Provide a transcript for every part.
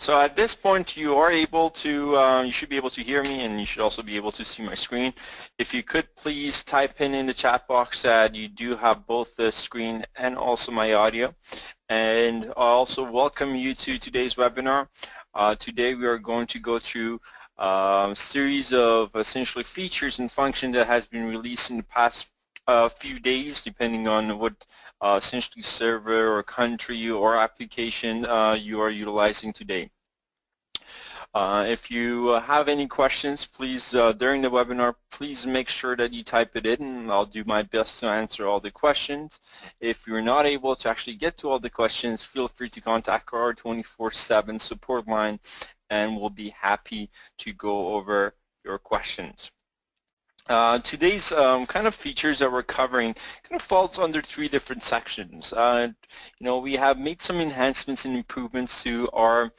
So at this point, you are able to, you should be able to hear me, and you should also be able to see my screen. If you could please type in the chat box that you do have both the screen and also my audio. And I also welcome you to today's webinar. Today we are going to go through a series of essentially features and functions that has been released in the past few days, depending on what essentially server or country or application you are utilizing today. If you have any questions, please, during the webinar, please make sure that you type it in, and I'll do my best to answer all the questions. If you're not able to actually get to all the questions, feel free to contact our 24/7 support line, and we'll be happy to go over your questions. Today's kind of features that we're covering kind of falls under three different sections. We have made some enhancements and improvements to our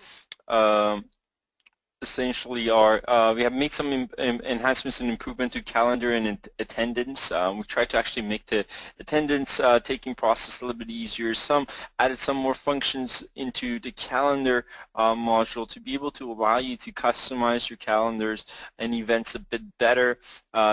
we have made some enhancements and improvement to calendar and attendance. We tried to actually make the attendance taking process a little bit easier. Added some more functions into the calendar module to be able to allow you to customize your calendars and events a bit better,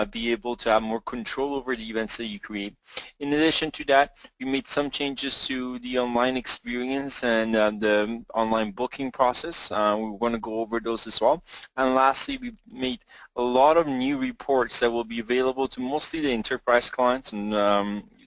be able to have more control over the events that you create. In addition to that, we made some changes to the online experience and the online booking process. We're going to go over those as well. And lastly, we made a lot of new reports that will be available to mostly the enterprise clients and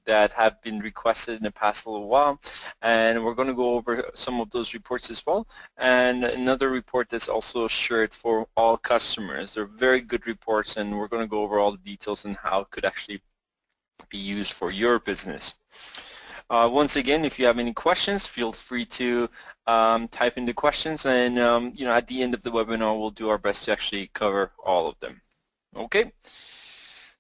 that have been requested in the past little while, and we're going to go over some of those reports as well, and another report that's also shared for all customers. They're very good reports, and we're going to go over all the details and how it could actually be used for your business. Once again, if you have any questions, feel free to type in the questions, and at the end of the webinar, we'll do our best to actually cover all of them. Okay.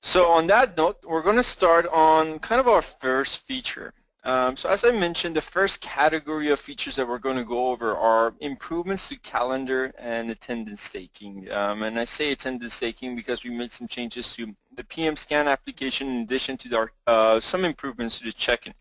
So on that note, we're going to start on kind of our first feature. So as I mentioned, the first category of features that we're going to go over are improvements to calendar and attendance taking. And I say attendance taking because we made some changes to the PM Scan application in addition to some improvements to the Checkin.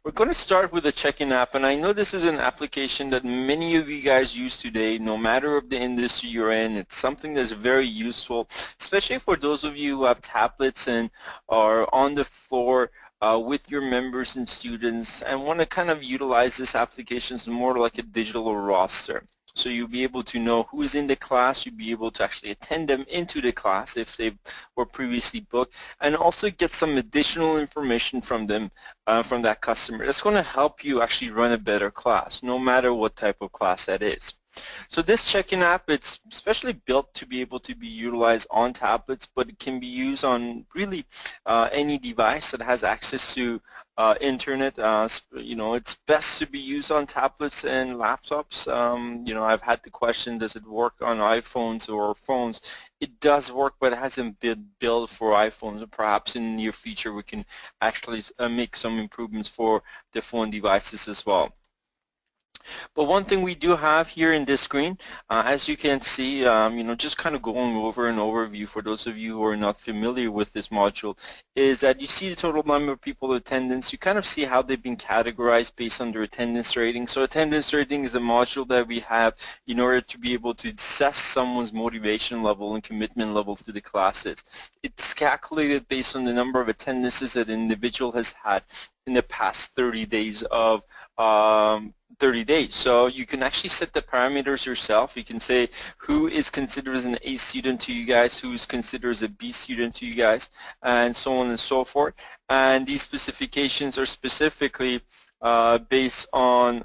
We're going to start with the Checkin app, and I know this is an application that many of you guys use today, no matter of the industry you're in. It's something that's very useful, especially for those of you who have tablets and are on the floor with your members and students and want to kind of utilize this application as more like a digital roster. So you'll be able to know who is in the class, you'll be able to actually attend them into the class if they were previously booked, and also get some additional information from them, from that customer. That's going to help you actually run a better class, no matter what type of class that is. So this Checkin app, it's especially built to be able to be utilized on tablets, but it can be used on really any device that has access to internet. It's best to be used on tablets and laptops. I've had the question, does it work on iPhones or phones? It does work, but it hasn't been built for iPhones. Perhaps in the near future we can actually make some improvements for the phone devices as well. But one thing we do have here in this screen, as you can see, just kind of going over an overview for those of you who are not familiar with this module, is that you see the total number of people in attendance. You kind of see how they've been categorized based on their attendance rating. So attendance rating is a module that we have in order to be able to assess someone's motivation level and commitment level to the classes. It's calculated based on the number of attendances that an individual has had in the past 30 days of 30 days. So you can actually set the parameters yourself. You can say who is considered as an A student to you guys, who is considered as a B student to you guys, and so on and so forth. And these specifications are specifically based on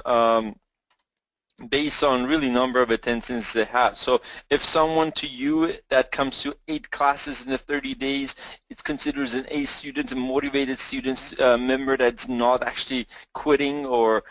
really number of attendances they have. So if someone to you that comes to 8 classes in the 30 days, it's considered as an A student, a motivated student member that's not actually quitting or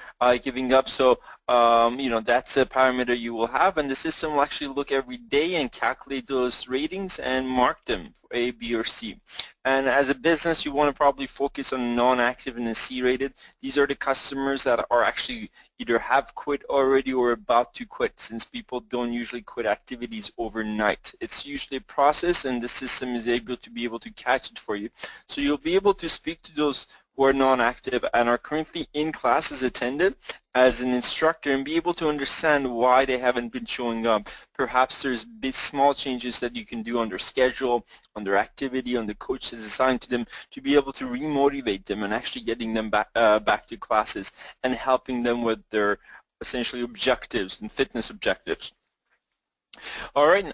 giving up. So that's a parameter you will have, and the system will actually look every day and calculate those ratings and mark them for A, B, or C. And as a business, you want to probably focus on non-active and the C-rated. These are the customers that are actually either have quit already or about to quit, since people don't usually quit activities overnight. It's usually a process, and the system is able to catch it for you. So you'll be able to speak to those who are non-active and are currently in classes attended as an instructor and be able to understand why they haven't been showing up. Perhaps there's big small changes that you can do on their schedule, on their activity, on the coach that's assigned to them to be able to remotivate them and actually getting them back to classes and helping them with their essentially objectives and fitness objectives. All right,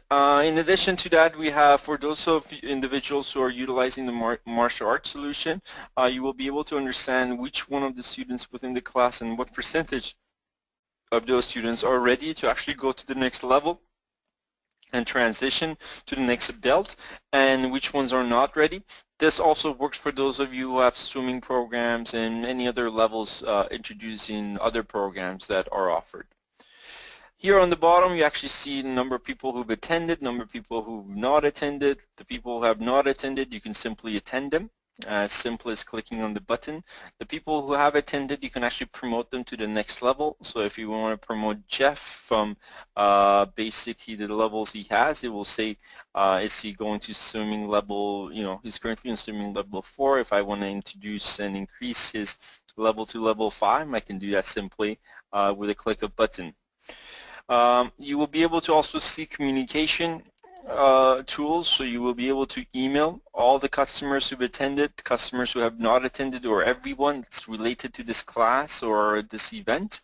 in addition to that, we have, for those of individuals who are utilizing the martial arts solution, you will be able to understand which one of the students within the class and what percentage of those students are ready to actually go to the next level and transition to the next belt, and which ones are not ready. This also works for those of you who have swimming programs and any other levels introducing other programs that are offered. Here on the bottom, you actually see the number of people who've attended, number of people who've not attended. The people who have not attended, you can simply attend them, as simple as clicking on the button. The people who have attended, you can actually promote them to the next level. So if you want to promote Jeff from basically the levels he has, it will say, is he going to swimming level, he's currently in swimming level 4. If I want to introduce and increase his level to level 5, I can do that simply with a click of a button. You will be able to also see communication tools, so you will be able to email all the customers who've attended, customers who have not attended, or everyone that's related to this class or this event.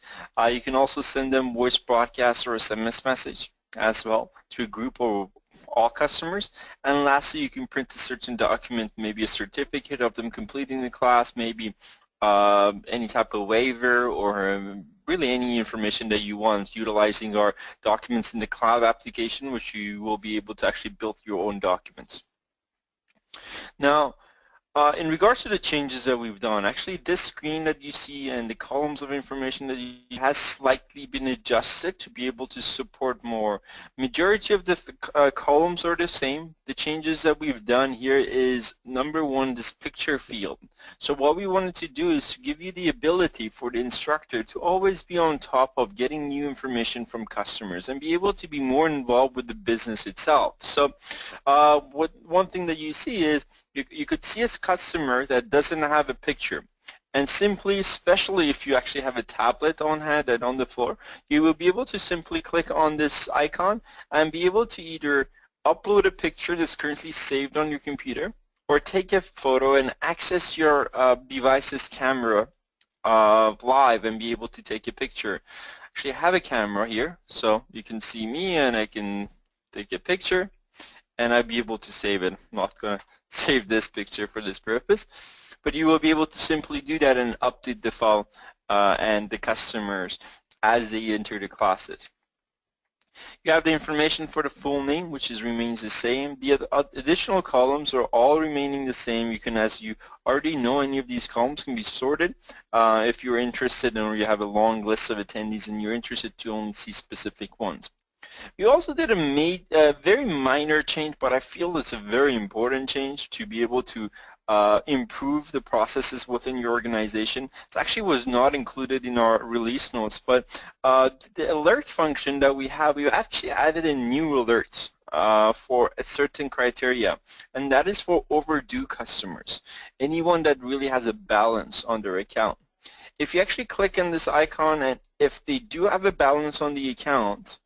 You can also send them voice broadcast or SMS message as well to a group of all customers. And lastly, you can print a certain document, maybe a certificate of them completing the class, maybe any type of waiver, or really any information that you want, utilizing our documents in the cloud application, which you will be able to actually build your own documents. Now, in regards to the changes that we've done, actually this screen that you see and the columns of information that you has slightly been adjusted to be able to support more. Majority of the columns are the same. The changes that we've done here is, number one, this picture field. So what we wanted to do is to give you the ability for the instructor to always be on top of getting new information from customers and be able to be more involved with the business itself. So one thing that you see is you could see a customer that doesn't have a picture, and simply, especially if you actually have a tablet on hand and on the floor, you will be able to simply click on this icon and be able to either upload a picture that's currently saved on your computer, or take a photo and access your device's camera live and be able to take a picture. Actually, I have a camera here, so you can see me and I can take a picture and I'll be able to save it. I'm not going to save this picture for this purpose, but you will be able to simply do that and update the file and the customers as they enter the classes. You have the information for the full name, which remains the same. The additional columns are all remaining the same. You can, as you already know, any of these columns can be sorted if you're interested, or you have a long list of attendees and you're interested to only see specific ones. We also did a very minor change, but I feel it's a very important change to be able to improve the processes within your organization. It actually was not included in our release notes, but the alert function that we have, we actually added a new alert for a certain criteria, and that is for overdue customers, anyone that really has a balance on their account. If you actually click on this icon, and if they do have a balance on the account,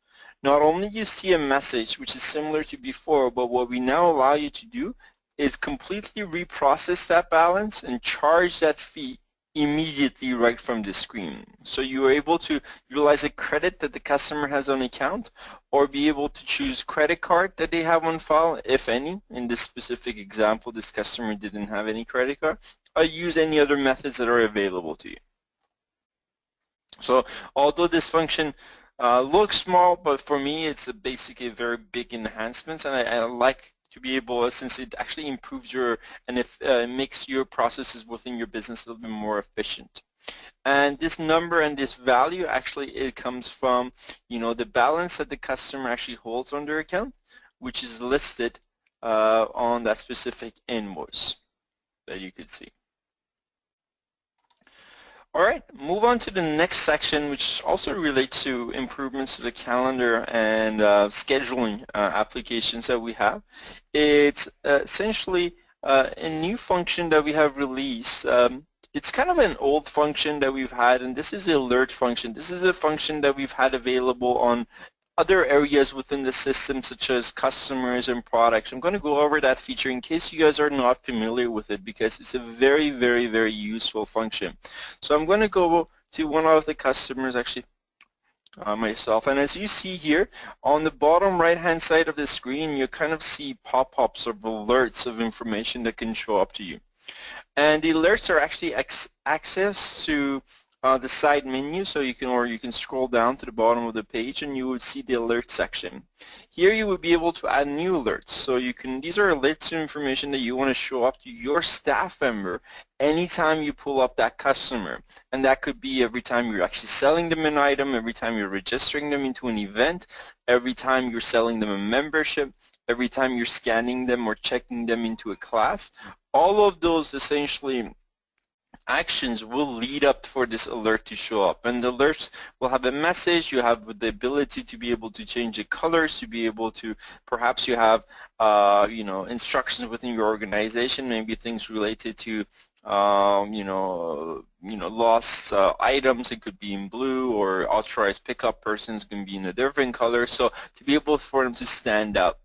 not only you see a message which is similar to before, but what we now allow you to do is completely reprocess that balance and charge that fee immediately right from the screen. So you are able to utilize a credit that the customer has on account, or be able to choose credit card that they have on file, if any. In this specific example, this customer didn't have any credit card, or use any other methods that are available to you. So although this function looks small, but for me it's basically a very big enhancement, and I like to be able, since it actually improves your, and it makes your processes within your business a little bit more efficient. And this number and this value, actually it comes from, the balance that the customer actually holds on their account, which is listed on that specific invoice that you could see. All right, move on to the next section, which also relates to improvements to the calendar and scheduling applications that we have. It's essentially a new function that we have released. It's kind of an old function that we've had, and this is the alert function. This is a function that we've had available on other areas within the system, such as customers and products. I'm going to go over that feature in case you guys are not familiar with it, because it's a very, very, very useful function. So I'm going to go to one of the customers, actually myself, and as you see here on the bottom right hand side of the screen, you kind of see pop-ups or alerts of information that can show up to you. And the alerts are actually access to the side menu, so you can scroll down to the bottom of the page and you will see the alert section. Here you will be able to add new alerts. So these are alerts to information that you want to show up to your staff member anytime you pull up that customer. And that could be every time you're actually selling them an item, every time you're registering them into an event, every time you're selling them a membership, every time you're scanning them or checking them into a class. All of those essentially actions will lead up for this alert to show up, and the alerts will have a message. You have the ability to be able to change the colors, to be able to, perhaps you have instructions within your organization, maybe things related to lost items. It could be in blue, or authorized pickup persons can be in a different color, so to be able for them to stand out.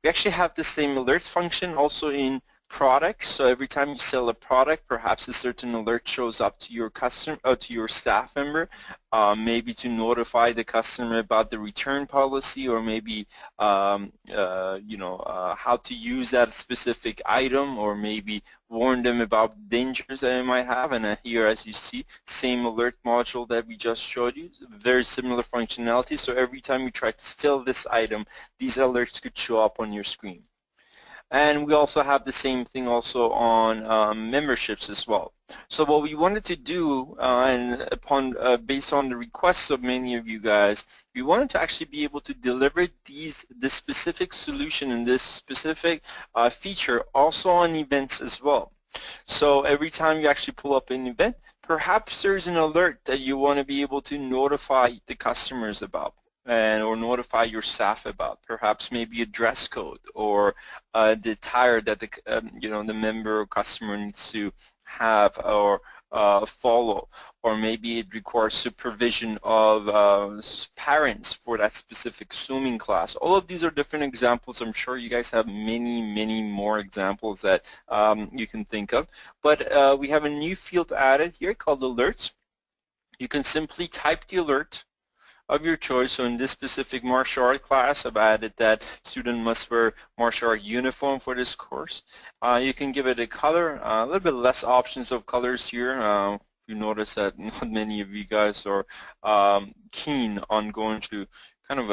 We actually have the same alert function also in products. So every time you sell a product, perhaps a certain alert shows up to your customer, to your staff member, maybe to notify the customer about the return policy, or maybe how to use that specific item, or maybe warn them about dangers that they might have. And here, as you see, same alert module that we just showed you, very similar functionality. So every time you try to sell this item, these alerts could show up on your screen. And we also have the same thing also on memberships as well. So what we wanted to do, based on the requests of many of you guys, we wanted to actually be able to deliver this specific solution and this specific feature also on events as well. So every time you actually pull up an event, perhaps there's an alert that you want to be able to notify the customers about, or notify your staff about. Perhaps maybe a dress code, or the attire that the member or customer needs to have or follow, or maybe it requires supervision of parents for that specific swimming class. All of these are different examples. I'm sure you guys have many, many more examples that you can think of. But we have a new field added here called alerts. You can simply type the alert of your choice. So in this specific martial art class, I've added that student must wear martial art uniform for this course. You can give it a color, a little bit less options of colors here. You notice that not many of you guys are keen on going to kind of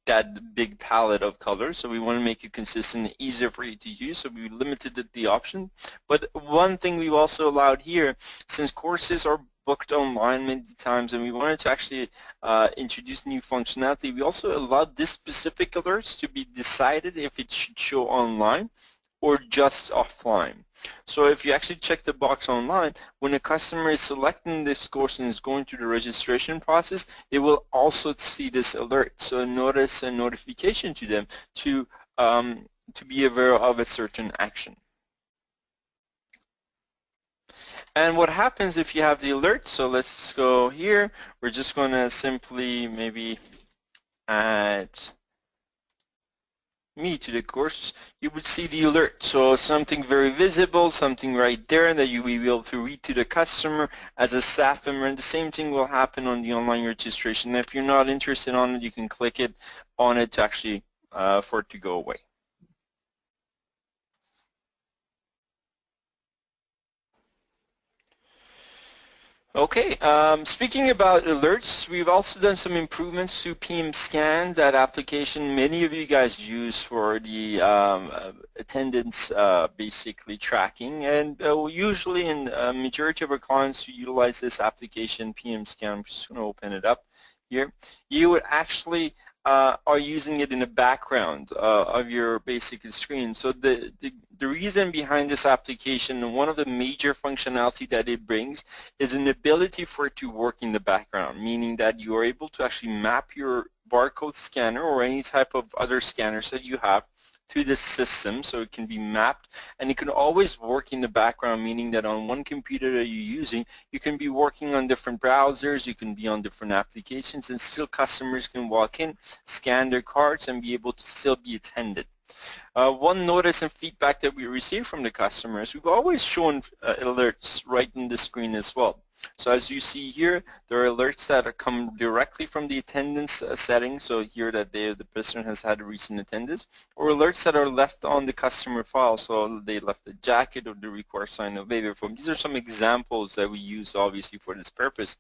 that big palette of colors, so we want to make it consistent and easier for you to use, so we limited the option. But one thing we've also allowed here, since courses are booked online many times and we wanted to actually introduce new functionality, we also allowed this specific alerts to be decided if it should show online or just offline. So if you actually check the box online, when a customer is selecting this course and is going through the registration process, it will also see this alert. So notice a notification to them to be aware of a certain action. And what happens if you have the alert? So let's go here. We're just going to simply maybe add me to the course. You would see the alert. So something very visible, something right there that you will be able to read to the customer as a staff member. And the same thing will happen on the online registration. If you're not interested on it, you can click on it to actually for it to go away. Okay, speaking about alerts, we've also done some improvements to PM Scan, that application many of you guys use for the attendance basically tracking, and usually in a majority of our clients who utilize this application, PM Scan, I'm just going to open it up here, you would actually are using it in the background of your basic screen. So the reason behind this application, and one of the major functionality that it brings, is an ability for it to work in the background, meaning that you are able to actually map your barcode scanner or any type of other scanners that you have to the system, so it can be mapped, and it can always work in the background, meaning that on one computer that you're using, you can be working on different browsers, you can be on different applications, and still customers can walk in, scan their cards, and be able to still be attended. One notice and feedback that we receive from the customers, we've always shown alerts right on the screen as well. So as you see here, there are alerts that are come directly from the attendance setting, so here that the person has had a recent attendance, or alerts that are left on the customer file, so they left a jacket or the require sign of waiver form. These are some examples that we use obviously for this purpose.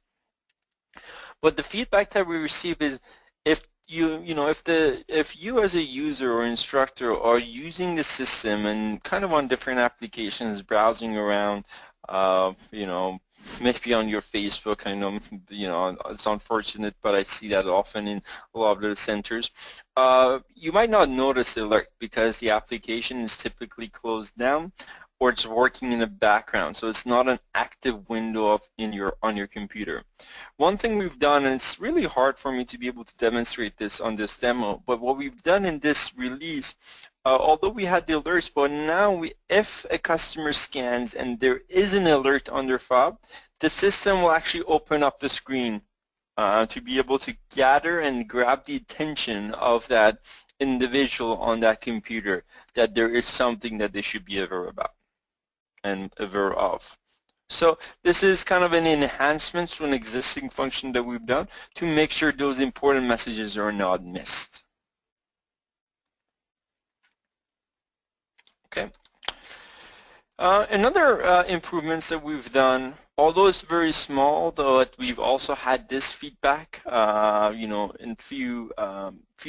But the feedback that we receive is if if you as a user or instructor are using the system and kind of on different applications, browsing around, maybe on your Facebook, I know, it's unfortunate, but I see that often in a lot of the centers. You might not notice the alert because the application is typically closed down, or it's working in the background, so it's not an active window on your computer. One thing we've done, and it's really hard for me to be able to demonstrate this on this demo, but what we've done in this release, although we had the alerts, but now if a customer scans and there is an alert on their file, the system will actually open up the screen to be able to gather and grab the attention of that individual on that computer, that there is something that they should be aware about and aware of. So this is kind of an enhancement to an existing function that we've done to make sure those important messages are not missed. Okay. Another improvements that we've done, although it's very small, though we've also had this feedback, in few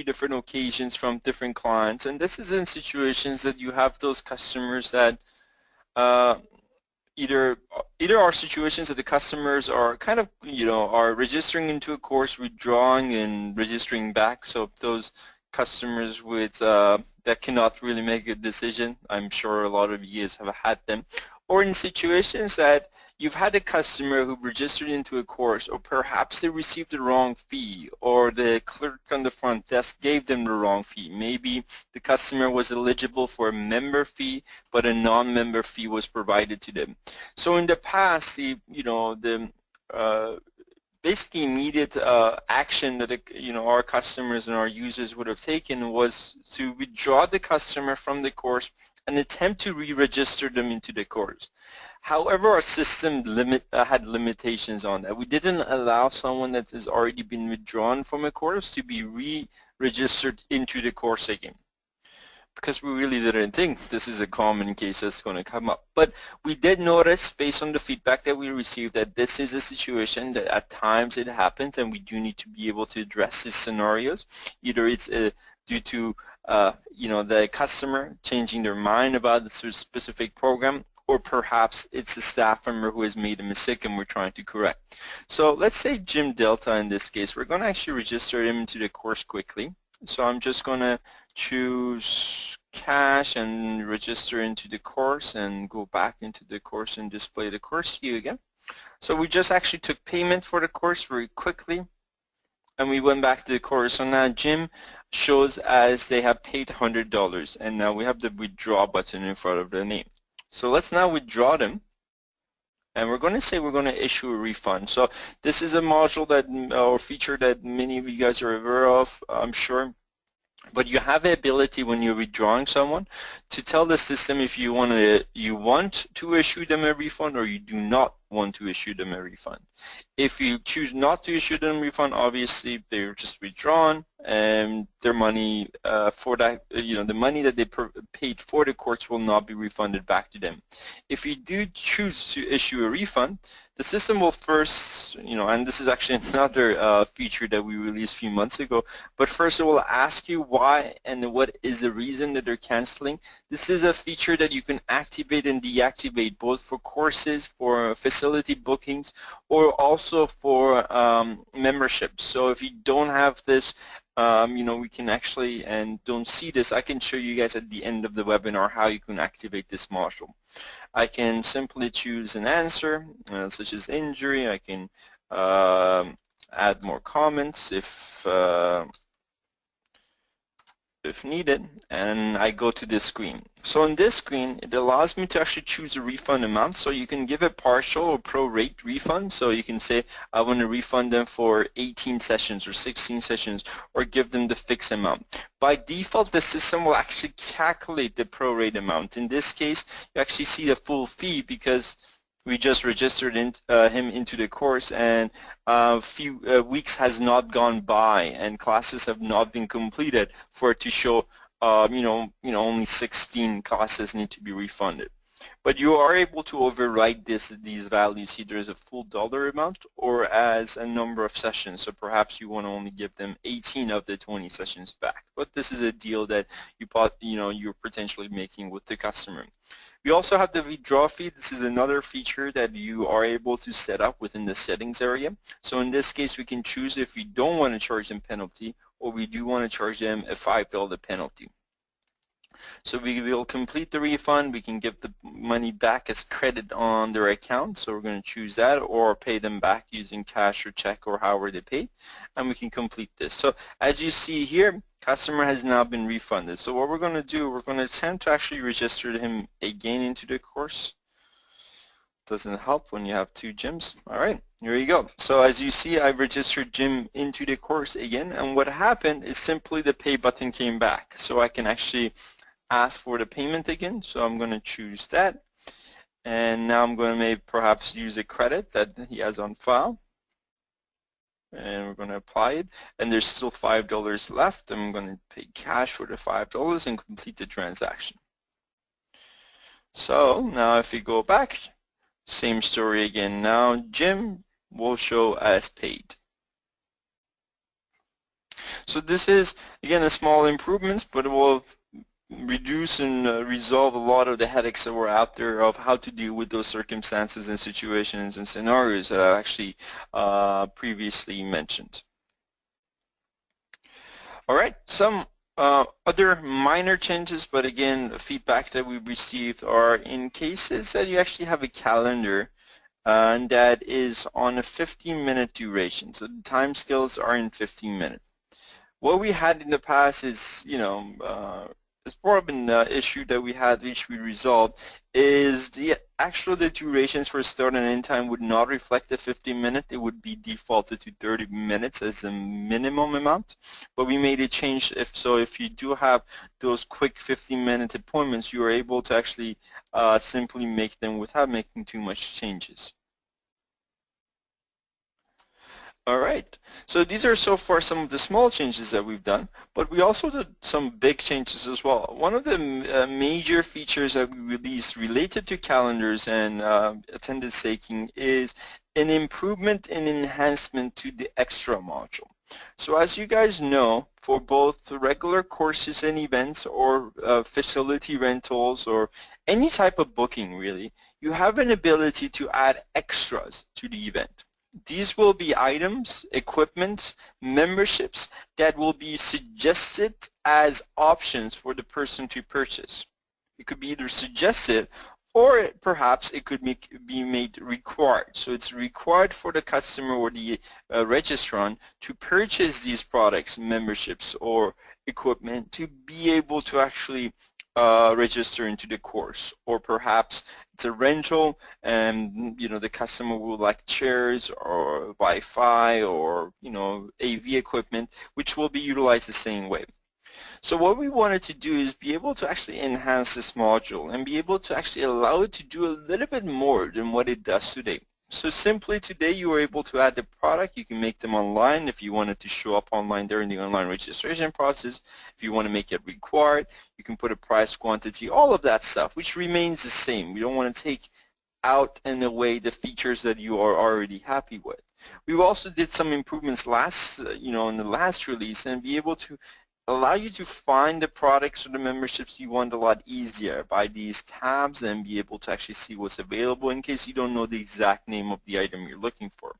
different occasions from different clients, and this is in situations that you have those customers that either are situations that the customers are kind of, are registering into a course, withdrawing and registering back. So those customers with that cannot really make a decision, I'm sure a lot of you guys have had them, or in situations that you've had a customer who registered into a course, or perhaps they received the wrong fee, or the clerk on the front desk gave them the wrong fee. Maybe the customer was eligible for a member fee, but a non-member fee was provided to them. So in the past, basically immediate action that our customers and our users would have taken was to withdraw the customer from the course and attempt to re-register them into the course. However, our system had limitations on that. We didn't allow someone that has already been withdrawn from a course to be re-registered into the course again, because we really didn't think this is a common case that's going to come up. But we did notice, based on the feedback that we received, that this is a situation that at times it happens, and we do need to be able to address these scenarios. Either it's due to the customer changing their mind about the specific program, or perhaps it's a staff member who has made a mistake and we're trying to correct. So let's say Jim Delta in this case. We're going to actually register him into the course quickly. So I'm just going to choose cash and register into the course and go back into the course and display the course to you again. So we just actually took payment for the course very quickly, and we went back to the course. So now Jim shows as they have paid $100, and now we have the withdraw button in front of their name. So let's now withdraw them, and we're going to say we're going to issue a refund. So this is a module that, or feature that many of you guys are aware of, I'm sure. But you have the ability when you're withdrawing someone to tell the system if you want to issue them a refund or you do not want to issue them a refund. If you choose not to issue them a refund, obviously they're just withdrawn, and their money for that, the money that they paid for the course will not be refunded back to them. If you do choose to issue a refund, the system will first, and this is actually another feature that we released a few months ago, but first it will ask you why and what is the reason that they're canceling. This is a feature that you can activate and deactivate both for courses, for facility bookings, or also for memberships. So if you don't have this, we can actually, and don't see this, I can show you guys at the end of the webinar how you can activate this module. I can simply choose an answer, such as injury. I can add more comments if if needed, and I go to this screen. So on this screen, it allows me to actually choose a refund amount. So you can give a partial or pro-rate refund. So you can say, I want to refund them for 18 sessions or 16 sessions, or give them the fixed amount. By default, the system will actually calculate the pro-rate amount. In this case, you actually see the full fee because we just registered him into the course, and a few weeks has not gone by and classes have not been completed for it to show only 16 classes need to be refunded. But you are able to override these values either as a full dollar amount or as a number of sessions. So perhaps you want to only give them 18 of the 20 sessions back. But this is a deal that you're potentially making with the customer. We also have the withdraw fee. This is another feature that you are able to set up within the settings area. So in this case, we can choose if we don't want to charge them penalty or we do want to charge them a $5 penalty. So we will complete the refund. We can give the money back as credit on their account. So we're going to choose that, or pay them back using cash or check or however they pay. And we can complete this. So as you see here, customer has now been refunded. So what we're going to do, we're going to attempt to actually register him again into the course. Doesn't help when you have two gyms. All right, here you go. So as you see, I registered Jim into the course again, and what happened is simply the pay button came back. So I can actually ask for the payment again. So I'm going to choose that, and now I'm going to maybe perhaps use a credit that he has on file, and we're going to apply it, and there's still $5 left. I'm going to pay cash for the $5 and complete the transaction. So now if we go back, same story again. Now Jim will show as paid. So this is, again, a small improvements, but it will reduce and resolve a lot of the headaches that were out there of how to deal with those circumstances and situations and scenarios that I actually previously mentioned. All right, some other minor changes, but again, feedback that we received are in cases that you actually have a calendar and that is on a 15-minute duration. So the time scales are in 15 minutes. What we had in the past is, it's more of an issue that we had which we resolved, is the durations for start and end time would not reflect the 15-minute. It would be defaulted to 30 minutes as a minimum amount. But we made a change if you do have those quick 15-minute appointments, you are able to actually simply make them without making too much changes. All right, so these are so far some of the small changes that we've done, but we also did some big changes as well. One of the major features that we released related to calendars and attendance taking is an improvement and enhancement to the extra module. So as you guys know, for both regular courses and events or facility rentals or any type of booking really, you have an ability to add extras to the event. These will be items, equipment, memberships that will be suggested as options for the person to purchase. It could be either suggested or perhaps it could be made required. So it's required for the customer or the registrant to purchase these products, memberships, or equipment to be able to actually register into the course. Or perhaps it's a rental and the customer will like chairs or Wi-Fi or AV equipment, which will be utilized the same way. So what we wanted to do is be able to actually enhance this module and be able to actually allow it to do a little bit more than what it does today. So simply today you are able to add the product. You can make them online if you wanted to show up online during the online registration process. If you want to make it required, you can put a price, quantity, all of that stuff, which remains the same. We don't want to take out and away the features that you are already happy with. We also did some improvements in the last release and be able to allow you to find the products or the memberships you want a lot easier by these tabs and be able to actually see what's available in case you don't know the exact name of the item you're looking for.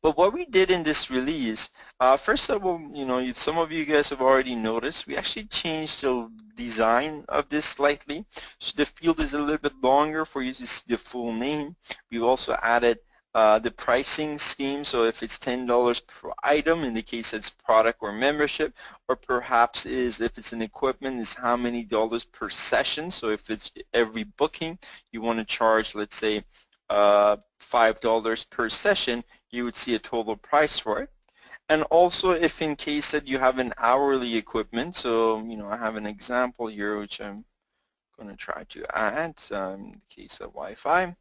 But what we did in this release, first of all, some of you guys have already noticed, we actually changed the design of this slightly. So the field is a little bit longer for you to see the full name. We've also added the pricing scheme, so if it's $10 per item, in the case it's product or membership, or perhaps if it's an equipment, is how many dollars per session. So if it's every booking, you want to charge, let's say, $5 per session, you would see a total price for it. And also if in case that you have an hourly equipment, so I have an example here which I'm going to try to add in the case of Wi-Fi.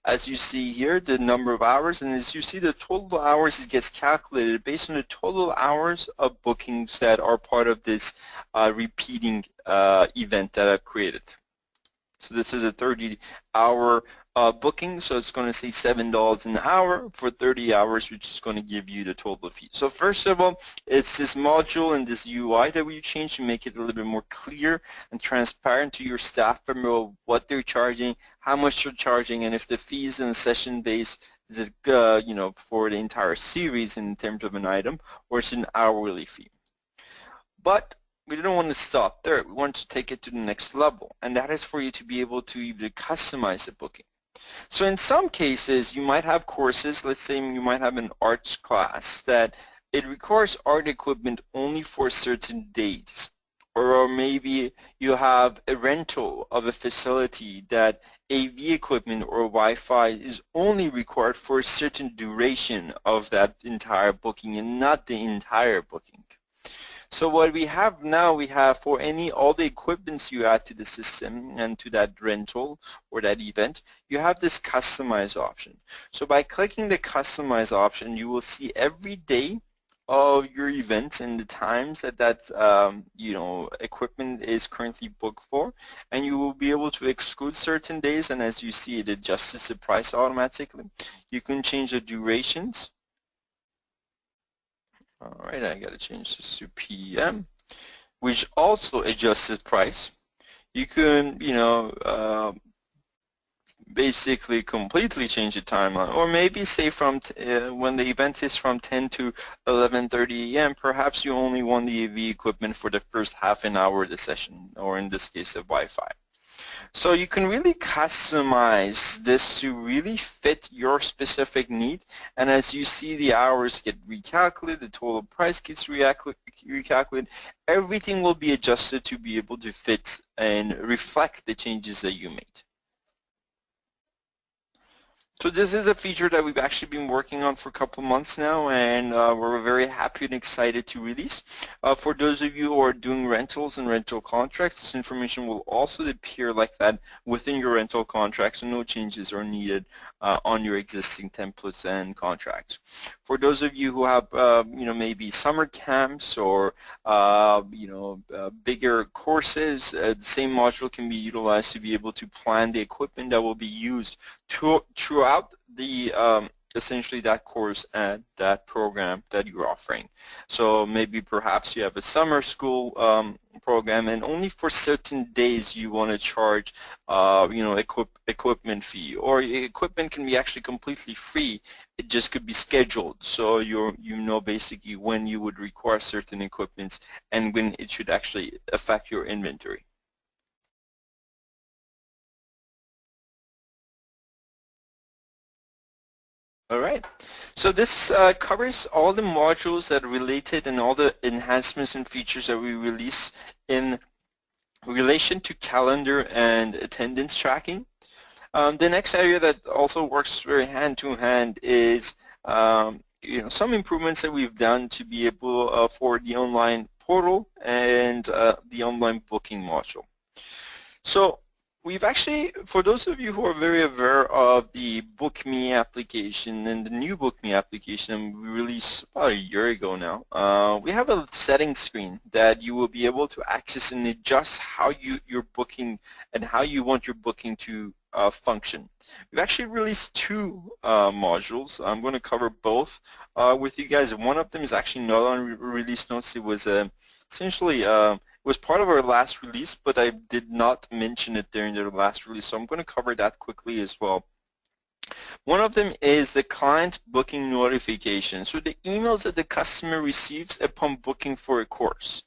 As you see here, the number of hours, and as you see the total hours, it gets calculated based on the total hours of bookings that are part of this repeating event that I've created. So this is a 30-hour booking, so it's going to say $7 an hour for 30 hours, which is going to give you the total fee. So first of all, it's this module and this UI that we changed to make it a little bit more clear and transparent to your staff member what they're charging, how much they're charging, and if the fees in session base is it for the entire series in terms of an item, or it's an hourly fee. But we don't want to stop there. We want to take it to the next level, and that is for you to be able to even customize the booking. So in some cases, you might have courses, let's say you might have an arts class that it requires art equipment only for certain days. Or maybe you have a rental of a facility that AV equipment or Wi-Fi is only required for a certain duration of that entire booking and not the entire booking. So what we have now, we have for all the equipments you add to the system and to that rental or that event, you have this customize option. So by clicking the customize option, you will see every day of your events and the times that equipment is currently booked for, and you will be able to exclude certain days, and as you see, it adjusts the price automatically. You can change the durations. All right, I got to change this to PM, which also adjusts the price. You can, basically completely change the timeline, or maybe say from when the event is from 10 to 11:30 a.m. Perhaps you only want the AV equipment for the first half an hour of the session, or in this case, of Wi-Fi. So you can really customize this to really fit your specific need, and as you see, the hours get recalculated, the total price gets recalculated, everything will be adjusted to be able to fit and reflect the changes that you made. So this is a feature that we've actually been working on for a couple months now, and we're very happy and excited to release. For those of you who are doing rentals and rental contracts, this information will also appear like that within your rental contract, so no changes are needed on your existing templates and contracts. For those of you who have, maybe summer camps or, bigger courses, the same module can be utilized to be able to plan the equipment that will be used throughout the essentially that course and that program that you're offering. So maybe perhaps you have a summer school program, and only for certain days you want to charge equipment fee, or equipment can be actually completely free. It just could be scheduled, so you know basically when you would require certain equipments and when it should actually affect your inventory. All right, so this covers all the modules that are related and all the enhancements and features that we release in relation to calendar and attendance tracking. The next area that also works very hand-to-hand is some improvements that we've done to be able for the online portal and the online booking module. So we've actually, for those of you who are very aware of the BookMe application and the new BookMe application we released about a year ago now, we have a settings screen that you will be able to access and adjust how your booking and how you want your booking to function. We've actually released two modules. I'm going to cover both with you guys. One of them is actually not on release notes. It was essentially it was part of our last release, but I did not mention it during the last release, so I'm going to cover that quickly as well. One of them is the client booking notification, so the emails that the customer receives upon booking for a course.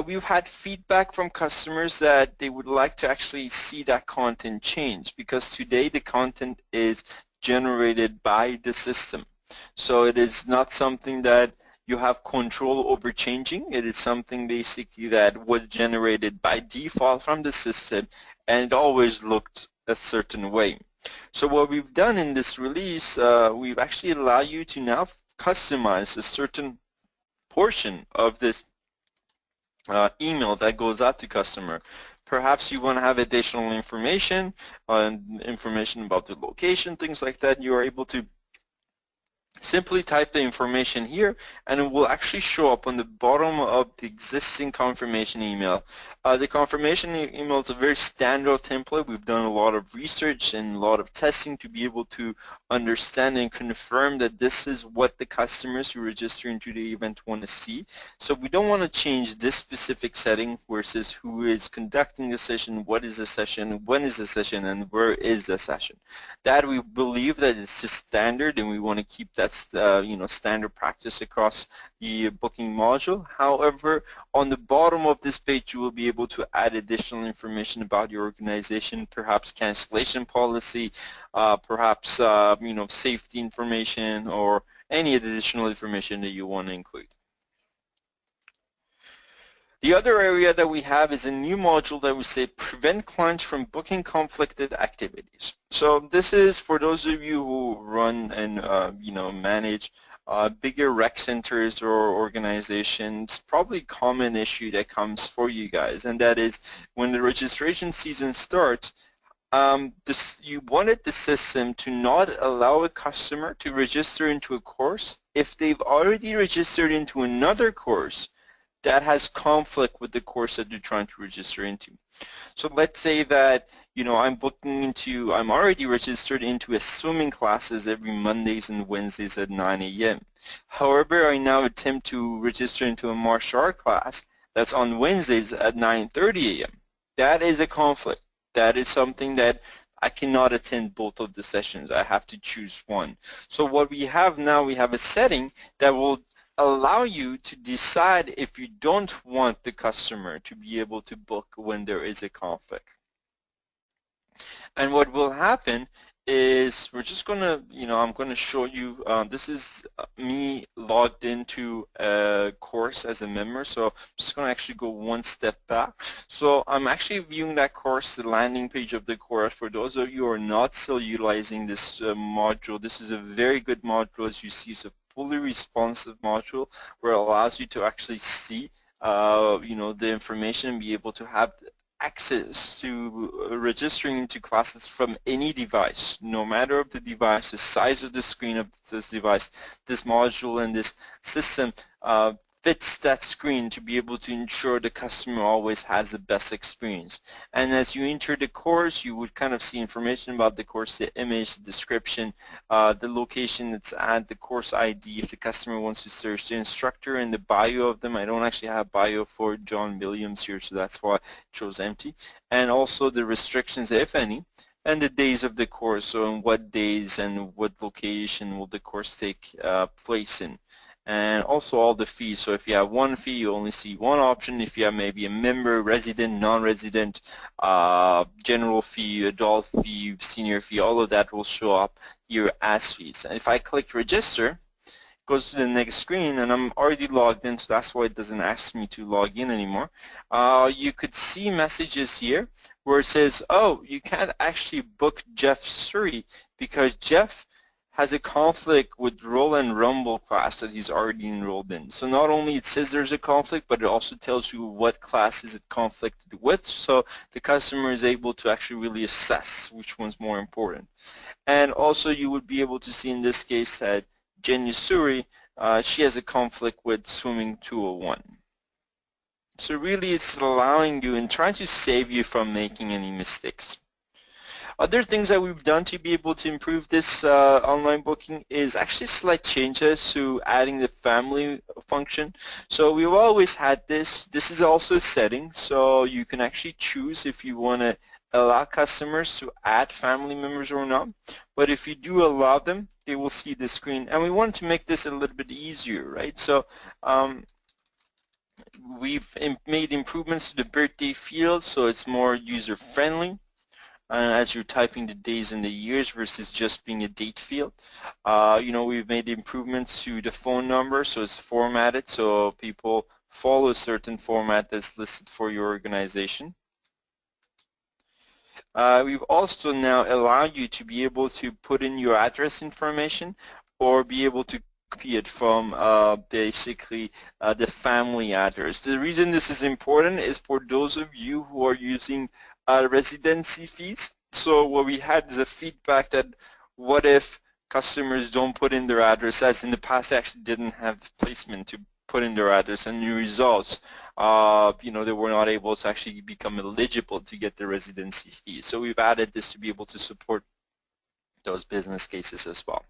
We've had feedback from customers that they would like to actually see that content change, because today the content is generated by the system. So it is not something that you have control over changing. It is something basically that was generated by default from the system, and it always looked a certain way. So what we've done in this release, we've actually allowed you to now customize a certain portion of this email that goes out to customer. Perhaps you want to have additional information, information about the location, things like that. You are able to simply type the information here, and it will actually show up on the bottom of the existing confirmation email. The confirmation email is a very standard template. We've done a lot of research and a lot of testing to be able to understand and confirm that this is what the customers who register into the event want to see. So we don't want to change this specific setting versus who is conducting the session, what is the session, when is the session, and where is the session. That we believe that it's just standard, and we want to keep that standard practice across the booking module. However, on the bottom of this page, you will be able to add additional information about your organization, perhaps cancellation policy, perhaps safety information, or any additional information that you want to include. The other area that we have is a new module that we say prevent clients from booking conflicted activities. So this is for those of you who run and manage bigger rec centers or organizations, probably a common issue that comes for you guys, and that is when the registration season starts, you wanted the system to not allow a customer to register into a course if they've already registered into another course that has conflict with the course that you're trying to register into. So let's say that I'm already registered into a swimming classes every Mondays and Wednesdays at 9 a.m. However, I now attempt to register into a martial art class that's on Wednesdays at 9:30 a.m. That is a conflict. That is something that I cannot attend both of the sessions. I have to choose one. So what we have now, we have a setting that will allow you to decide if you don't want the customer to be able to book when there is a conflict. And what will happen is we're just going to, I'm going to show you, this is me logged into a course as a member, so I'm just going to actually go one step back. So I'm actually viewing that course, the landing page of the course. For those of you who are not still utilizing this module, this is a very good module. As you see, it's a fully responsive module where it allows you to actually see the information and be able to have access to registering into classes from any device, no matter of the device, the size of the screen of this device. This module and this system fits that screen to be able to ensure the customer always has the best experience. And as you enter the course, you would kind of see information about the course, the image, the description, the location it's at, the course ID, if the customer wants to search the instructor, and the bio of them. I don't actually have bio for John Williams here, so that's why it shows empty. And also the restrictions, if any, and the days of the course, so on what days and what location will the course take place in. And also all the fees. So if you have one fee, you only see one option. If you have maybe a member, resident, non-resident, general fee, adult fee, senior fee, all of that will show up here as fees. And if I click register, it goes to the next screen, and I'm already logged in, so that's why it doesn't ask me to log in anymore. You could see messages here where it says, oh, you can't actually book Jeff Suri because Jeff has a conflict with Roll and Rumble class that he's already enrolled in. So not only it says there's a conflict, but it also tells you what class is it conflicted with, so the customer is able to actually really assess which one's more important. And also you would be able to see in this case that Jenny Suri, she has a conflict with Swimming 201. So really it's allowing you and trying to save you from making any mistakes. Other things that we've done to be able to improve this online booking is actually slight changes to adding the family function. So we've always had this. This is also a setting, so you can actually choose if you want to allow customers to add family members or not. But if you do allow them, they will see the screen. And we want to make this a little bit easier, right? So we've made improvements to the birthday field so it's more user-friendly. as you're typing the days and the years versus just being a date field. We've made improvements to the phone number, so it's formatted so people follow a certain format that's listed for your organization. We've also now allowed you to be able to put in your address information or be able to copy it from basically the family address. The reason this is important is for those of you who are using residency fees. So what we had is a feedback that what if customers don't put in their address, as in the past they actually didn't have placement to put in their address, and new results, they were not able to actually become eligible to get the residency fee. So we've added this to be able to support those business cases as well.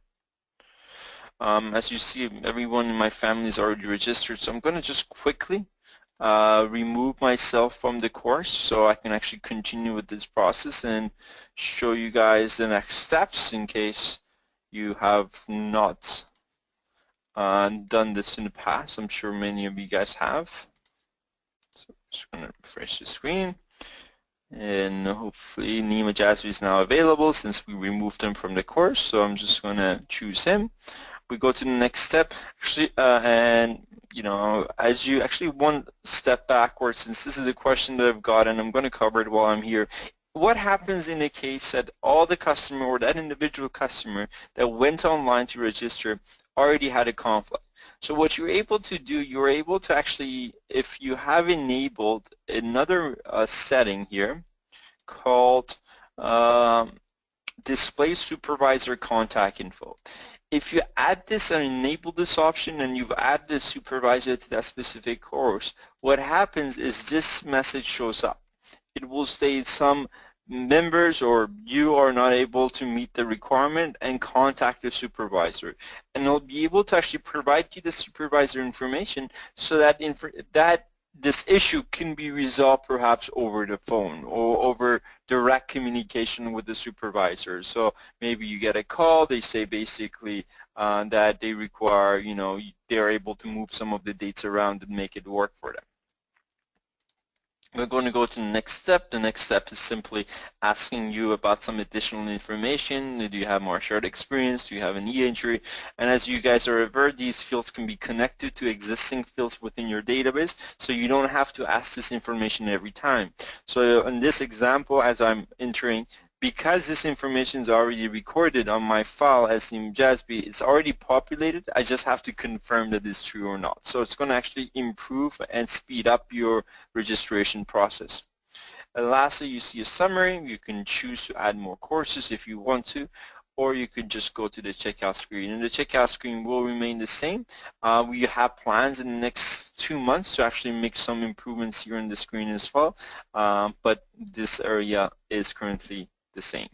As you see, everyone in my family is already registered, so I'm going to just quickly remove myself from the course so I can actually continue with this process and show you guys the next steps in case you have not done this in the past. I'm sure many of you guys have. So I'm just going to refresh the screen. And hopefully Nima Jazbi is now available since we removed him from the course. So I'm just going to choose him. We go to the next step, actually, and as you actually one step backwards, since this is a question that I've got and I'm going to cover it while I'm here. What happens in the case that all the customer or that individual customer that went online to register already had a conflict? So what you're able to do, you're able to actually, if you have enabled another setting here called Display Supervisor Contact Info. If you add this and enable this option and you've added a supervisor to that specific course, what happens is this message shows up. It will state some members or you are not able to meet the requirement and contact your supervisor. And it'll be able to actually provide you the supervisor information so that this issue can be resolved perhaps over the phone or over direct communication with the supervisor. So maybe you get a call, they say basically that they require, they're able to move some of the dates around and make it work for them. We're going to go to the next step. The next step is simply asking you about some additional information. Do you have martial art experience? Do you have a knee injury? And as you guys are aware, these fields can be connected to existing fields within your database, so you don't have to ask this information every time. So in this example, as I'm entering, because this information is already recorded on my file as Nima Jazbi, it's already populated. I just have to confirm that it's true or not. So it's going to actually improve and speed up your registration process. And lastly, you see a summary. You can choose to add more courses if you want to, or you could just go to the checkout screen. And the checkout screen will remain the same. We have plans in the next 2 months to actually make some improvements here on the screen as well, but this area is currently the same.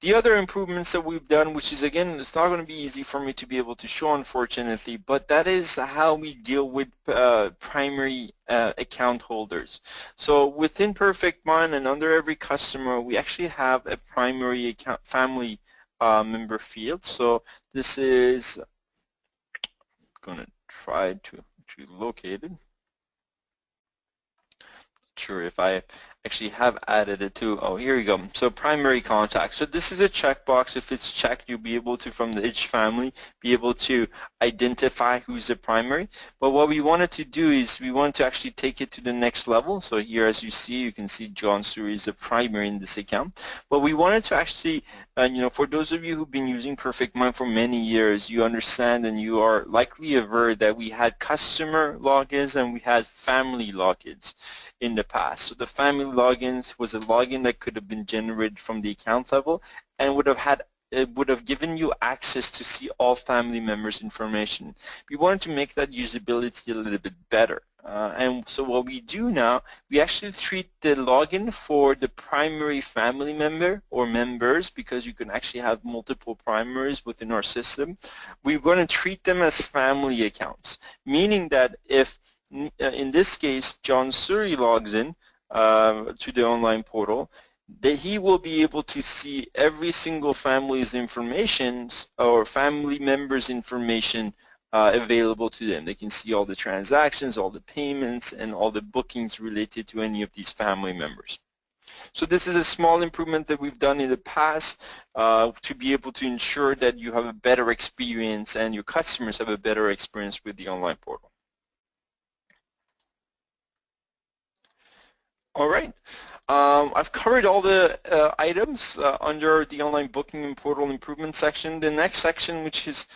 The other improvements that we've done, which is again, it's not going to be easy for me to be able to show unfortunately, but that is how we deal with primary account holders. So within PerfectMind and under every customer, we actually have a primary account family member field. So this is going to try to actually locate it. Sure if I actually have added it to, oh, here you go. So primary contact. So this is a checkbox. If it's checked, you'll be able to, from each family, be able to identify who's the primary. But what we wanted to do is we want to actually take it to the next level. So here, as you see, you can see John Suri is the primary in this account. But we wanted to actually, for those of you who've been using PerfectMind for many years, you understand and you are likely aware that we had customer logins and we had family logins in the past. So the family logins was a login that could have been generated from the account level and would have given you access to see all family members' information. We wanted to make that usability a little bit better. And so what we do now, we actually treat the login for the primary family member or members, because you can actually have multiple primaries within our system. We're going to treat them as family accounts, meaning that if in this case, John Suri logs in to the online portal, that he will be able to see every single family's information or family members' information available to them. They can see all the transactions, all the payments, and all the bookings related to any of these family members. So this is a small improvement that we've done in the past to be able to ensure that you have a better experience and your customers have a better experience with the online portal. All right. I've covered all the items under the online booking and portal improvement section. The next section, which is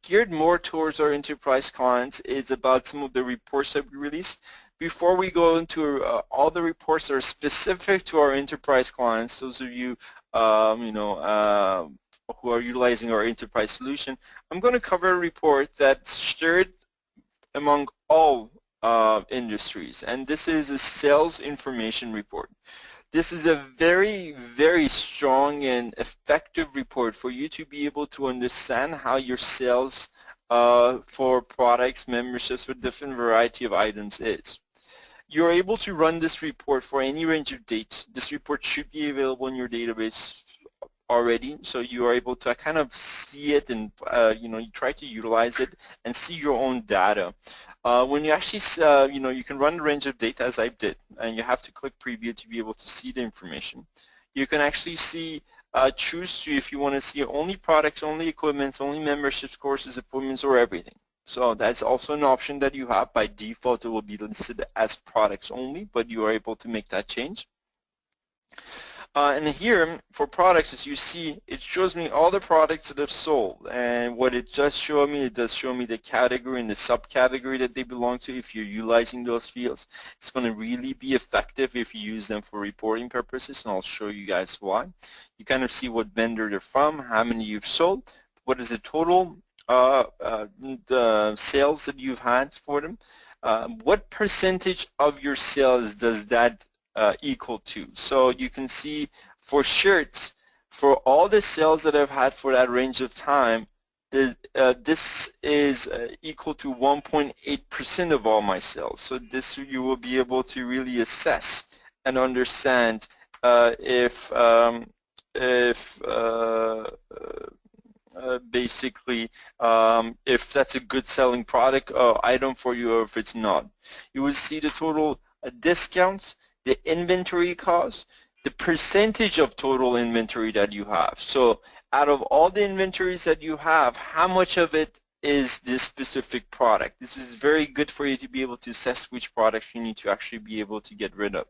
geared more towards our enterprise clients, is about some of the reports that we release. Before we go into all the reports that are specific to our enterprise clients, those of you, who are utilizing our enterprise solution, I'm going to cover a report that's shared among all industries, and this is a sales information report. This is a very, very strong and effective report for you to be able to understand how your sales for products, memberships, with different variety of items is. You're able to run this report for any range of dates. This report should be available in your database already, so you are able to kind of see it and you try to utilize it and see your own data. When you actually you can run a range of data as I did, and you have to click preview to be able to see the information. You can actually see choose to, if you want to see only products, only equipments, only memberships, courses, appointments, or everything. So that's also an option that you have. By default it will be listed as products only, but you are able to make that change. And here, for products, as you see, it shows me all the products that I've sold. And what it does show me, it does show me the category and the subcategory that they belong to. If you're utilizing those fields, it's going to really be effective if you use them for reporting purposes, and I'll show you guys why. You kind of see what vendor they're from, how many you've sold, what is the total the sales that you've had for them, what percentage of your sales does that equal to. So you can see for shirts, for all the sales that I've had for that range of time, this is equal to 1.8% of all my sales. So this you will be able to really assess and understand basically if that's a good selling product item for you or if it's not. You will see the total discounts, the inventory cost, the percentage of total inventory that you have. So out of all the inventories that you have, how much of it is this specific product? This is very good for you to be able to assess which products you need to actually be able to get rid of.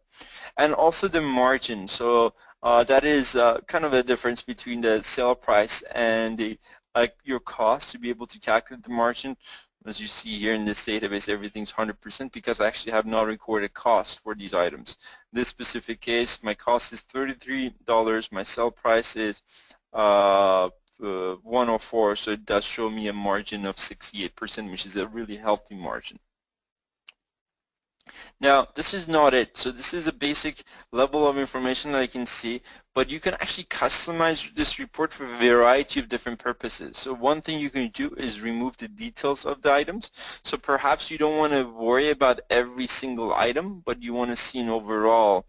And also the margin. So that is kind of a difference between the sale price and the, your cost to be able to calculate the margin. As you see here in this database, everything's 100% because I actually have not recorded cost for these items. In this specific case, my cost is $33. My sell price is 104, so it does show me a margin of 68%, which is a really healthy margin. Now, this is not it. So this is a basic level of information that I can see, but you can actually customize this report for a variety of different purposes. So one thing you can do is remove the details of the items. So perhaps you don't want to worry about every single item, but you want to see an overall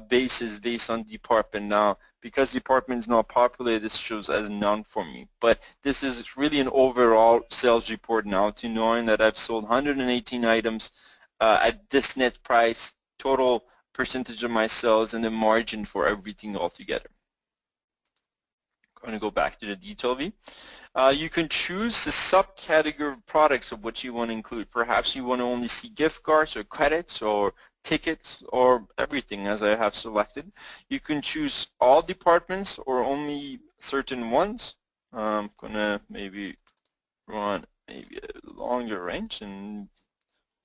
basis based on department. Now, because department is not populated, this shows as none for me. But this is really an overall sales report now to knowing that I've sold 118 items at this net price, total percentage of my sales, and the margin for everything altogether. I'm going to go back to the detail view. You can choose the subcategory of products of what you want to include. Perhaps you want to only see gift cards or credits or tickets or everything as I have selected. You can choose all departments or only certain ones. I'm going to maybe run maybe a longer range and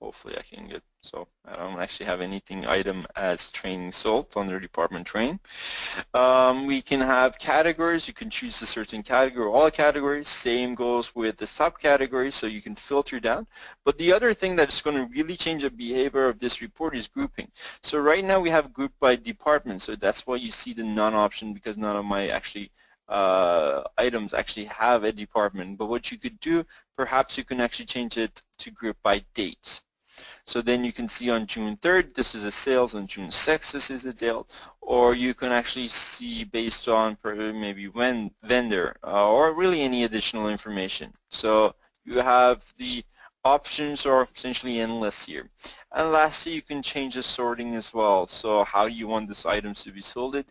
hopefully I can get, so I don't actually have anything item as training sold under department train. We can have categories. You can choose a certain category, all categories. Same goes with the subcategories, so you can filter down. But the other thing that's going to really change the behavior of this report is grouping. So right now we have grouped by department, so that's why you see the none option, because none of my actually items actually have a department. But what you could do, perhaps you can actually change it to group by dates. So then you can see on June 3rd, this is a sales, on June 6th, this is a deal, or you can actually see based on maybe when vendor or really any additional information. So you have the Options are essentially endless here. And lastly, you can change the sorting as well. So how you want these items to be sorted.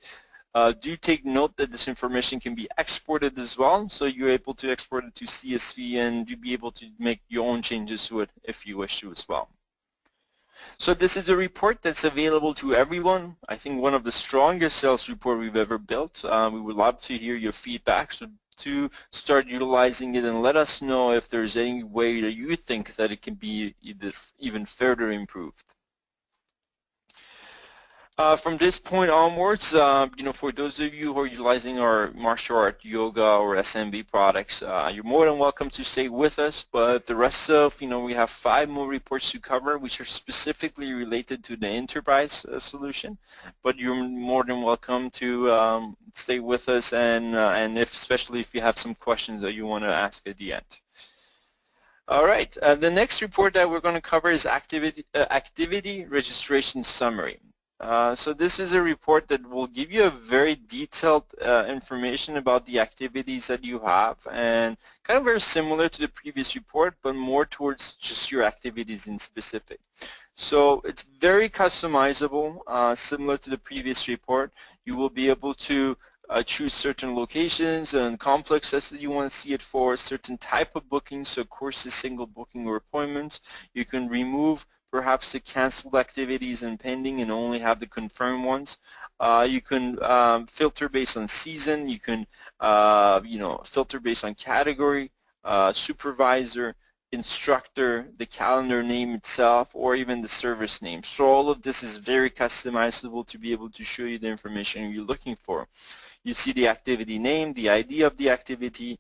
Do take note that this information can be exported as well, so you're able to export it to CSV and you'll be able to make your own changes to it if you wish to as well. So this is a report that's available to everyone. I think one of the strongest sales report we've ever built. We would love to hear your feedback. So to start utilizing it and let us know if there's any way that you think that it can be even further improved. From this point onwards, for those of you who are utilizing our martial art, yoga, or SMB products, you're more than welcome to stay with us. But the rest of, we have 5 more reports to cover, which are specifically related to the enterprise solution. But you're more than welcome to stay with us, and especially if you have some questions that you want to ask at the end. All right. The next report that we're going to cover is activity registration summary. So this is a report that will give you a very detailed information about the activities that you have, and kind of very similar to the previous report, but more towards just your activities in specific. So it's very customizable, similar to the previous report. You will be able to choose certain locations and complexes that you want to see it for, certain type of bookings, so courses, single booking, or appointments. You can remove perhaps the canceled activities and pending and only have the confirmed ones. You can filter based on season. You can filter based on category, supervisor, instructor, the calendar name itself, or even the service name. So all of this is very customizable to be able to show you the information you're looking for. You see the activity name, the ID of the activity.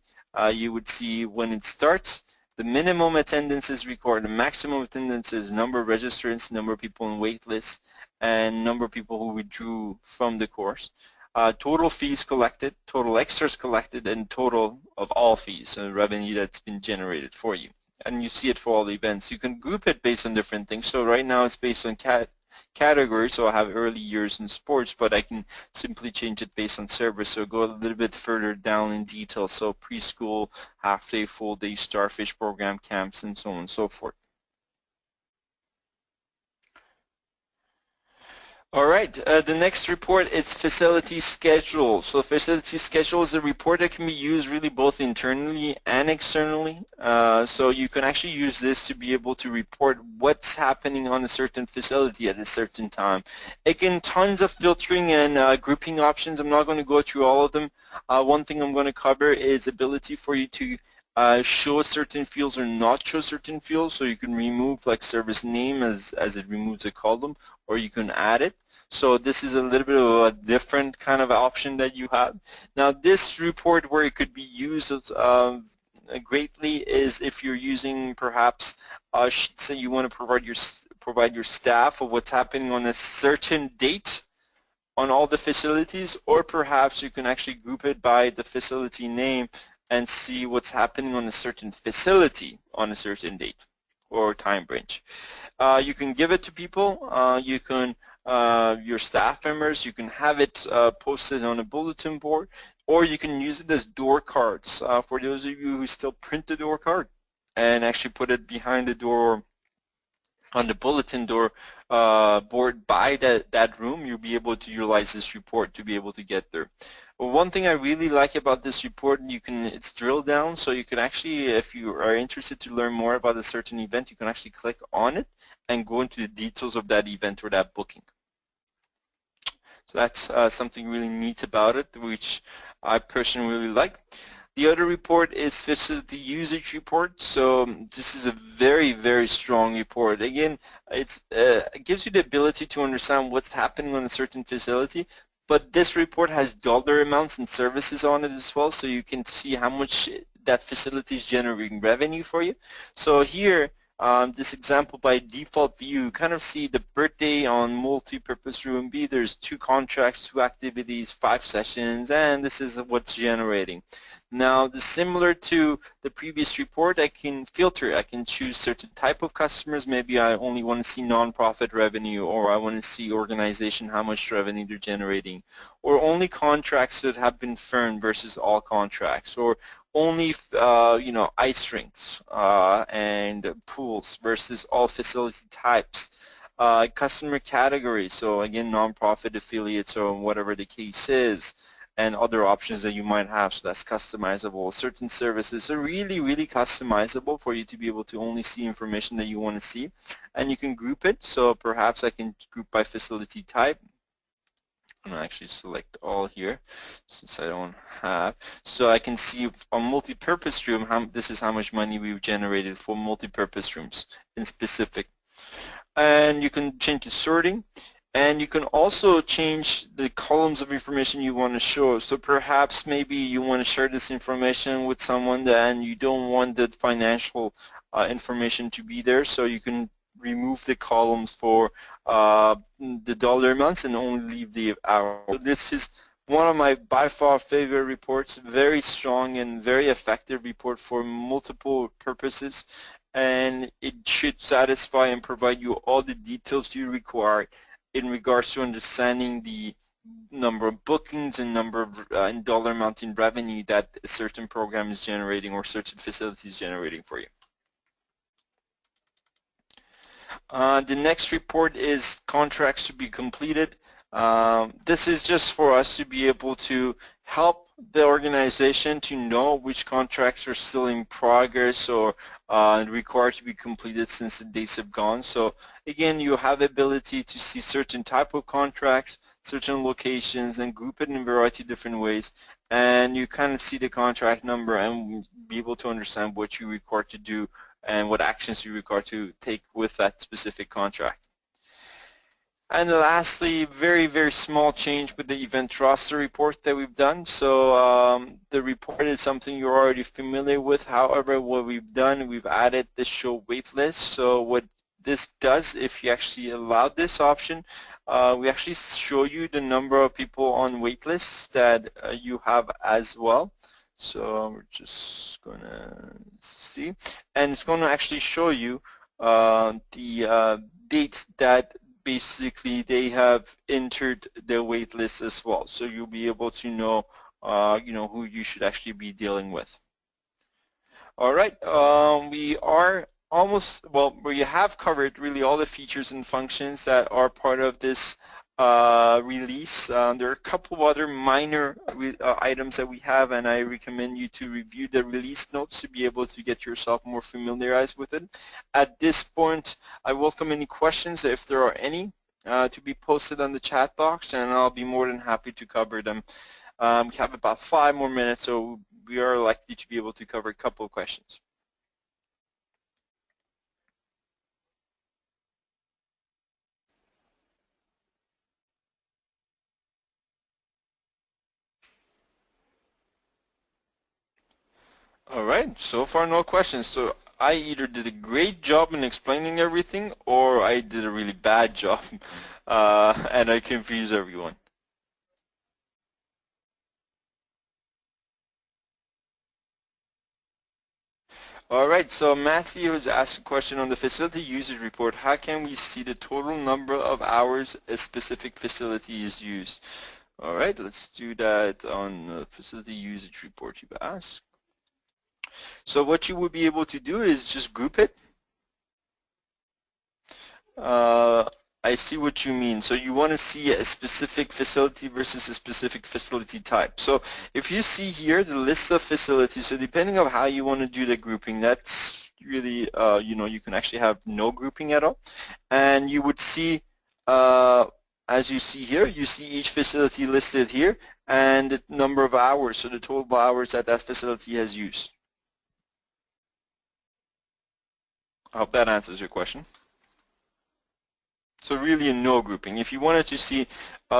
You would see when it starts, the minimum attendance is recorded, the maximum attendance is number of registrants, number of people in wait list, and number of people who withdrew from the course. Total fees collected, total extras collected, and total of all fees, so revenue that's been generated for you. And you see it for all the events. You can group it based on different things. So right now it's based on category, so I have early years in sports, but I can simply change it based on service, so go a little bit further down in detail, so preschool, half-day, full-day, starfish program, camps, and so on and so forth. All right, the next report is facility schedule. So facility schedule is a report that can be used really both internally and externally. So you can actually use this to be able to report what's happening on a certain facility at a certain time. Again, tons of filtering and grouping options. I'm not going to go through all of them. One thing I'm going to cover is ability for you to show certain fields or not show certain fields, so you can remove like service name as it removes a column, or you can add it. So this is a little bit of a different kind of option that you have. Now this report where it could be used greatly is if you're using perhaps say you want to provide your staff of what's happening on a certain date on all the facilities, or perhaps you can actually group it by the facility name and see what's happening on a certain facility on a certain date or time range. You can give it to people. You can your staff members. You can have it posted on a bulletin board, or you can use it as door cards for those of you who still print the door card and actually put it behind the door on the bulletin door board by that room. You'll be able to utilize this report to be able to get there. Well, one thing I really like about this report, it's drill down, so you can actually, if you are interested to learn more about a certain event, you can actually click on it and go into the details of that event or that booking. So that's something really neat about it, which I personally really like. The other report is facility usage report. So this is a very, very strong report. Again, it gives you the ability to understand what's happening on a certain facility, but this report has dollar amounts and services on it as well, so you can see how much that facility is generating revenue for you. So here, this example by default view, you kind of see the birthday on multi-purpose room B. There's 2 contracts, 2 activities, 5 sessions, and this is what's generating. Now, similar to the previous report, I can filter. I can choose certain type of customers. Maybe I only want to see nonprofit revenue, or I want to see organization, how much revenue they're generating, or only contracts that have been firmed versus all contracts, or only ice rinks and pools versus all facility types. Customer categories, so again, nonprofit, affiliates, or whatever the case is, and other options that you might have, so that's customizable. Certain services are really, really customizable for you to be able to only see information that you want to see, and you can group it. So perhaps I can group by facility type. I'm going to actually select all here since I don't have. So I can see on multi-purpose room, this is how much money we've generated for multi-purpose rooms in specific. And you can change the sorting, and you can also change the columns of information you want to show. So perhaps maybe you want to share this information with someone and you don't want the financial information to be there, so you can remove the columns for the dollar amounts and only leave the hour. So this is one of my by far favorite reports, very strong and very effective report for multiple purposes, and it should satisfy and provide you all the details you require in regards to understanding the number of bookings and number of and dollar amount in revenue that a certain program is generating or certain facility is generating for you. The next report is contracts to be completed. This is just for us to be able to help the organization to know which contracts are still in progress or required to be completed since the dates have gone. So again, you have the ability to see certain type of contracts, certain locations, and group it in a variety of different ways. And you kind of see the contract number and be able to understand what you require to do and what actions you require to take with that specific contract. And lastly, very, very small change with the event roster report that we've done. So the report is something you're already familiar with. However, what we've done, we've added the show wait list. So what this does, if you actually allow this option, we actually show you the number of people on wait lists that you have as well. So we're just going to see. And it's going to actually show you the dates that basically they have entered their wait list as well. So you'll be able to know, who you should actually be dealing with. All right, we are almost, well, we have covered really all the features and functions that are part of this release. There are a couple of other minor items that we have, and I recommend you to review the release notes to be able to get yourself more familiarized with it. At this point, I welcome any questions, if there are any, to be posted on the chat box, and I'll be more than happy to cover them. We have about 5 more minutes, so we are likely to be able to cover a couple of questions. All right, so far no questions. So I either did a great job in explaining everything, or I did a really bad job and I confused everyone. All right, so Matthew has asked a question on the facility usage report. How can we see the total number of hours a specific facility is used? All right, let's do that on the facility usage report you've asked. So what you would be able to do is just group it. I see what you mean. So you want to see a specific facility versus a specific facility type. So if you see here the list of facilities, so depending on how you want to do the grouping, that's really, you can actually have no grouping at all. And you would see, as you see here, you see each facility listed here and the number of hours, so the total hours that that facility has used. I hope that answers your question. So really a no grouping. If you wanted to see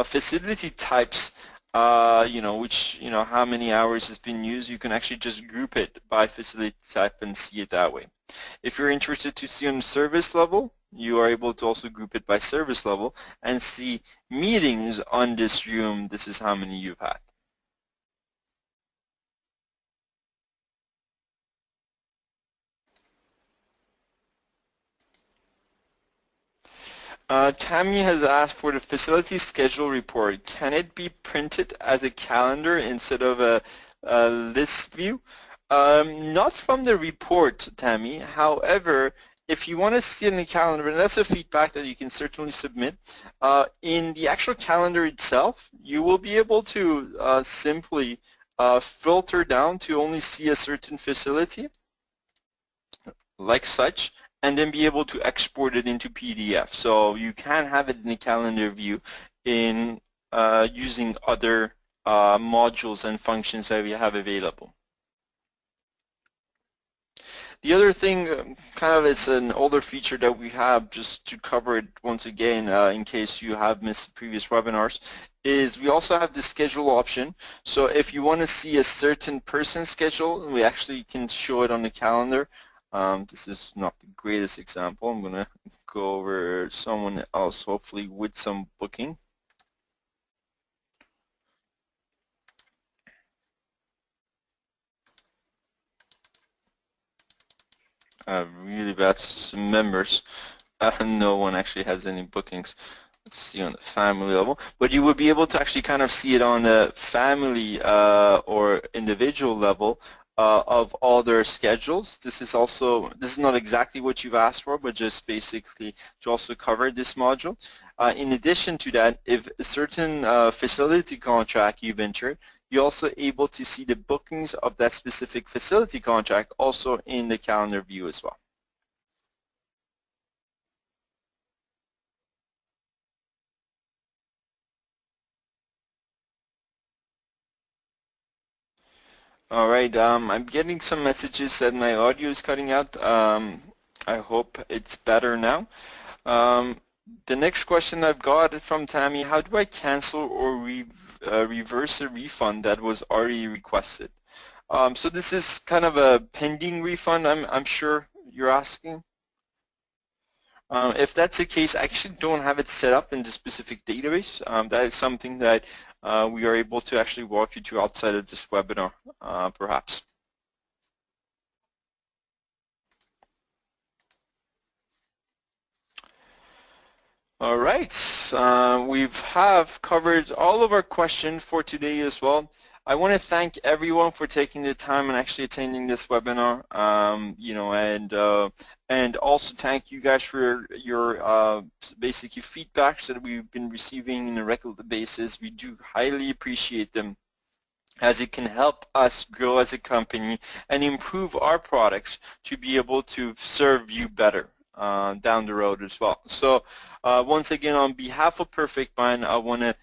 facility types, how many hours has been used, you can actually just group it by facility type and see it that way. If you're interested to see on the service level, you are able to also group it by service level and see meetings on this room. This is how many you've had. Tammy has asked for the facility schedule report. Can it be printed as a calendar instead of a list view? Not from the report, Tammy. However, if you want to see it in the calendar, and that's a feedback that you can certainly submit, in the actual calendar itself, you will be able to simply filter down to only see a certain facility, like such, and then be able to export it into PDF. So you can have it in a calendar view in using other modules and functions that we have available. The other thing, kind of, it's an older feature that we have, just to cover it once again in case you have missed previous webinars, is we also have the schedule option. So if you want to see a certain person's schedule, we actually can show it on the calendar. This is not the greatest example. I'm going to go over someone else, hopefully with some booking. Really bad members. No one actually has any bookings. Let's see on the family level. But you would be able to actually kind of see it on the family or individual level of all their schedules. This is not exactly what you've asked for, but just basically to also cover this module. In addition to that, if a certain facility contract you've entered, you're also able to see the bookings of that specific facility contract also in the calendar view as well. All right, I'm getting some messages that my audio is cutting out. I hope it's better now. The next question I've got from Tammy: how do I cancel or reverse a refund that was already requested? So this is kind of a pending refund, I'm sure you're asking. If that's the case, I actually don't have it set up in the specific database. That is something that we are able to actually walk you through outside of this webinar, perhaps. All right, we have covered all of our questions for today as well. I want to thank everyone for taking the time and actually attending this webinar. And also thank you guys for your basically feedbacks that we've been receiving on a regular basis. We do highly appreciate them, as it can help us grow as a company and improve our products to be able to serve you better down the road as well. So once again, on behalf of PerfectMind, I want to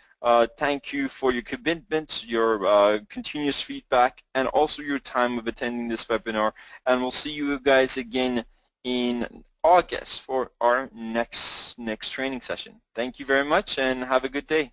thank you for your commitment, your continuous feedback, and also your time of attending this webinar. And we'll see you guys again in August for our next training session. Thank you very much and have a good day.